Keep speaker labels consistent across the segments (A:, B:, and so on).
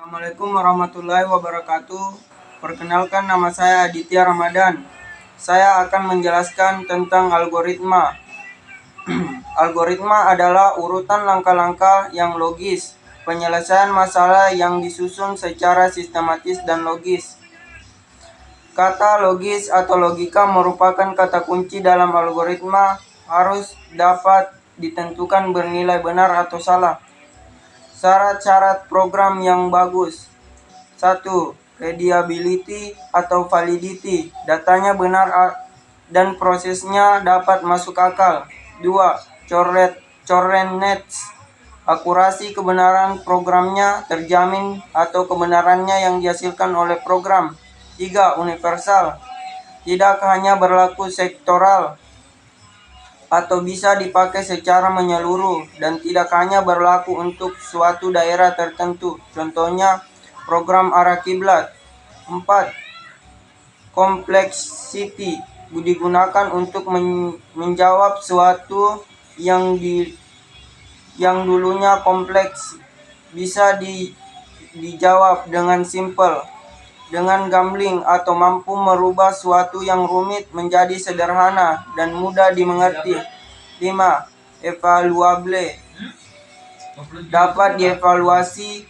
A: Assalamualaikum warahmatullahi wabarakatuh. Perkenalkan, nama saya Aditya Ramadan. Saya akan menjelaskan tentang algoritma. Algoritma adalah urutan langkah-langkah yang logis, penyelesaian masalah yang disusun secara sistematis dan logis. Kata logis atau logika merupakan kata kunci dalam algoritma, harus dapat ditentukan bernilai benar atau salah. Syarat-syarat program yang bagus. 1. Reliability atau validity, datanya benar dan prosesnya dapat masuk akal. 2. Coherence, akurasi kebenaran programnya terjamin atau kebenarannya yang dihasilkan oleh program. 3. Universal, tidak hanya berlaku sektoral atau bisa dipakai secara menyeluruh dan tidak hanya berlaku untuk suatu daerah tertentu, contohnya program arah kiblat. 4. Complexity, digunakan untuk menjawab suatu yang dulunya kompleks bisa dijawab dengan simple, dengan gambling atau mampu merubah suatu yang rumit menjadi sederhana dan mudah dimengerti. 5. Evaluable, dapat dievaluasi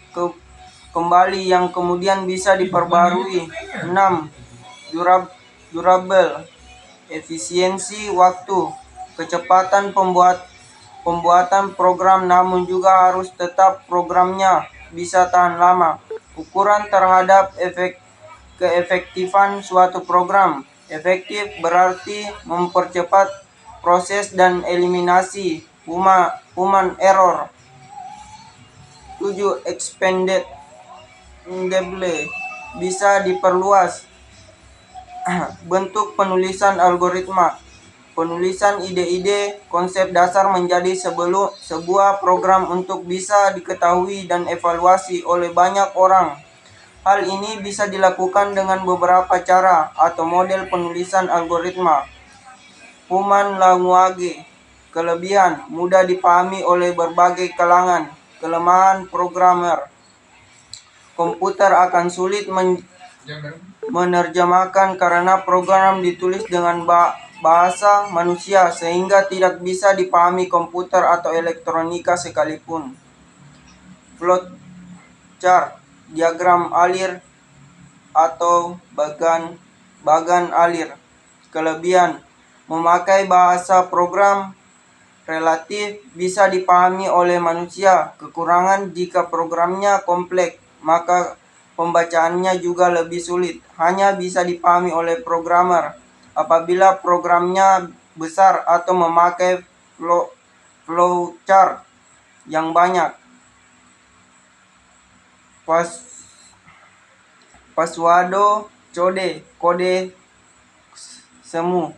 A: kembali yang kemudian bisa diperbarui. 6. Durable, efisiensi waktu, kecepatan pembuatan program namun juga harus tetap programnya bisa tahan lama. Ukuran terhadap keefektifan suatu program. Efektif berarti mempercepat proses dan eliminasi human error. 7. Expandable, bisa diperluas. Bentuk penulisan algoritma. Penulisan ide-ide konsep dasar menjadi sebuah program untuk bisa diketahui dan evaluasi oleh banyak orang. Hal ini bisa dilakukan dengan beberapa cara atau model penulisan algoritma. Human language, kelebihan, mudah dipahami oleh berbagai kalangan. Kelemahan programmer, komputer akan sulit menerjemahkan karena program ditulis dengan bahasa manusia sehingga tidak bisa dipahami komputer atau elektronika sekalipun. Flowchart, diagram alir atau bagan alir. Kelebihan, memakai bahasa program relatif bisa dipahami oleh manusia. Kekurangan, jika programnya kompleks, maka pembacaannya juga lebih sulit. Hanya bisa dipahami oleh programmer apabila programnya besar atau memakai flowchart yang banyak. Kode semu.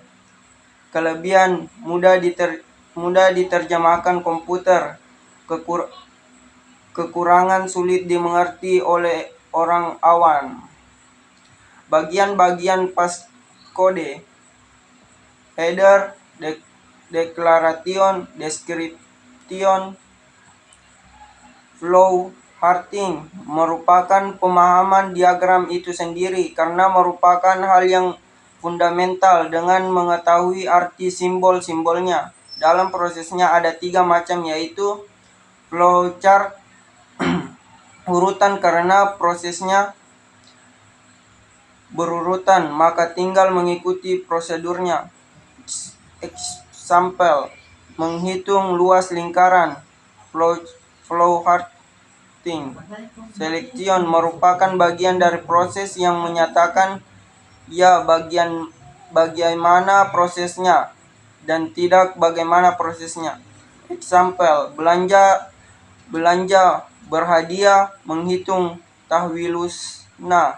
A: Kelebihan, mudah diterjemahkan komputer. Kekurangan, sulit dimengerti oleh orang awam. Bagian-bagian pascode: header, declaration, description. Flow charting merupakan pemahaman diagram itu sendiri karena merupakan hal yang fundamental dengan mengetahui arti simbol-simbolnya. Dalam prosesnya ada 3 macam, yaitu flowchart, urutan karena prosesnya berurutan maka tinggal mengikuti prosedurnya. Example, menghitung luas lingkaran. Flow charting. Selection merupakan bagian dari proses yang menyatakan bagaimana prosesnya dan tidak bagaimana prosesnya. Example, belanja, berhadiah, menghitung tahwilusna.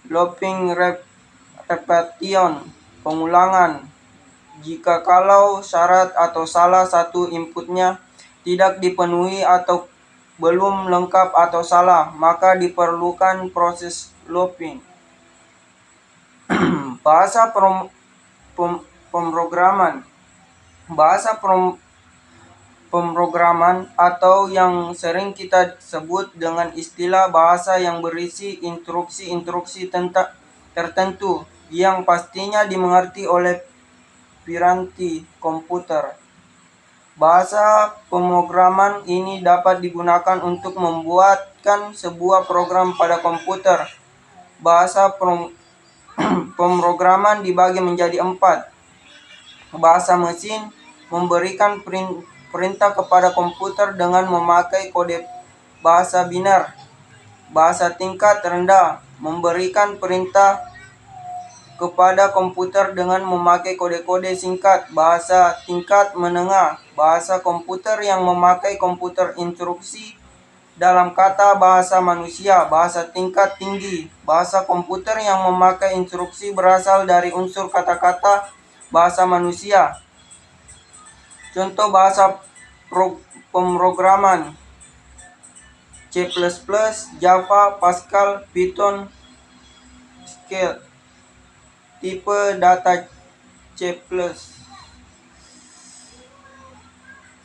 A: Looping repetition, pengulangan. Jika kalau syarat atau salah satu inputnya tidak dipenuhi atau belum lengkap atau salah, maka diperlukan proses looping. Bahasa pemrograman. Bahasa pemrograman atau yang sering kita sebut dengan istilah bahasa yang berisi instruksi-instruksi tertentu yang pastinya dimengerti oleh piranti komputer. Bahasa pemrograman ini dapat digunakan untuk membuatkan sebuah program pada komputer. Bahasa pemrograman dibagi menjadi 4. Bahasa mesin memberikan perintah kepada komputer dengan memakai kode bahasa biner. Bahasa tingkat rendah memberikan perintah kepada komputer dengan memakai kode-kode singkat. Bahasa tingkat menengah, bahasa komputer yang memakai komputer instruksi dalam kata bahasa manusia. Bahasa tingkat tinggi, bahasa komputer yang memakai instruksi berasal dari unsur kata-kata bahasa manusia. Contoh bahasa pemrograman: C++, Java, Pascal, Python, Scale. Tipe data C++.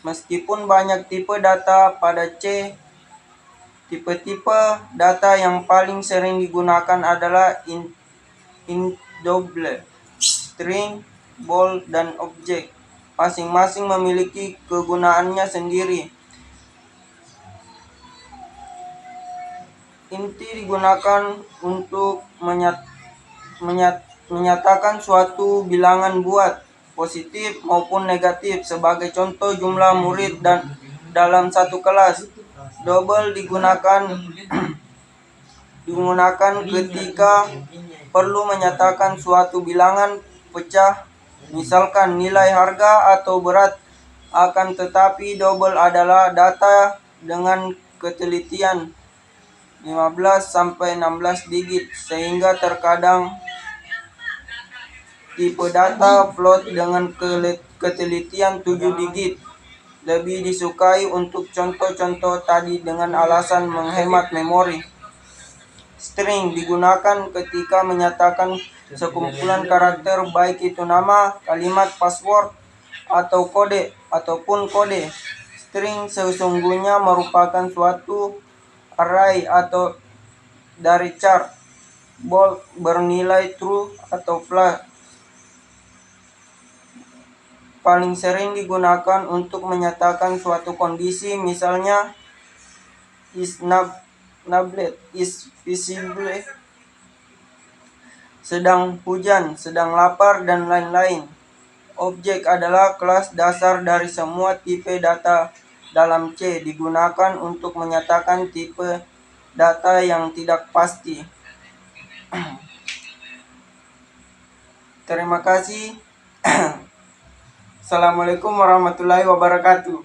A: Meskipun banyak tipe data pada C, tipe-tipe data yang paling sering digunakan adalah double, string, bool, dan objek. Masing-masing memiliki kegunaannya sendiri. Inti digunakan untuk menyatakan suatu bilangan buat, positif maupun negatif. Sebagai contoh, jumlah murid dalam satu kelas. Double digunakan ketika perlu menyatakan suatu bilangan pecah, misalkan nilai harga atau berat. Akan tetapi double adalah data dengan ketelitian 15-16 digit, sehingga terkadang tipe data float dengan ketelitian 7 digit lebih disukai untuk contoh-contoh tadi dengan alasan menghemat memori. String digunakan ketika menyatakan sekumpulan karakter, baik itu nama, kalimat, password, atau kode ataupun kode. String sesungguhnya merupakan suatu array atau dari char. Bold bernilai true atau false. Paling sering digunakan untuk menyatakan suatu kondisi, misalnya is nubled, is visible, sedang hujan, sedang lapar, dan lain-lain. Objek adalah kelas dasar dari semua tipe data dalam C, digunakan untuk menyatakan tipe data yang tidak pasti. Terima kasih. Assalamualaikum warahmatullahi wabarakatuh.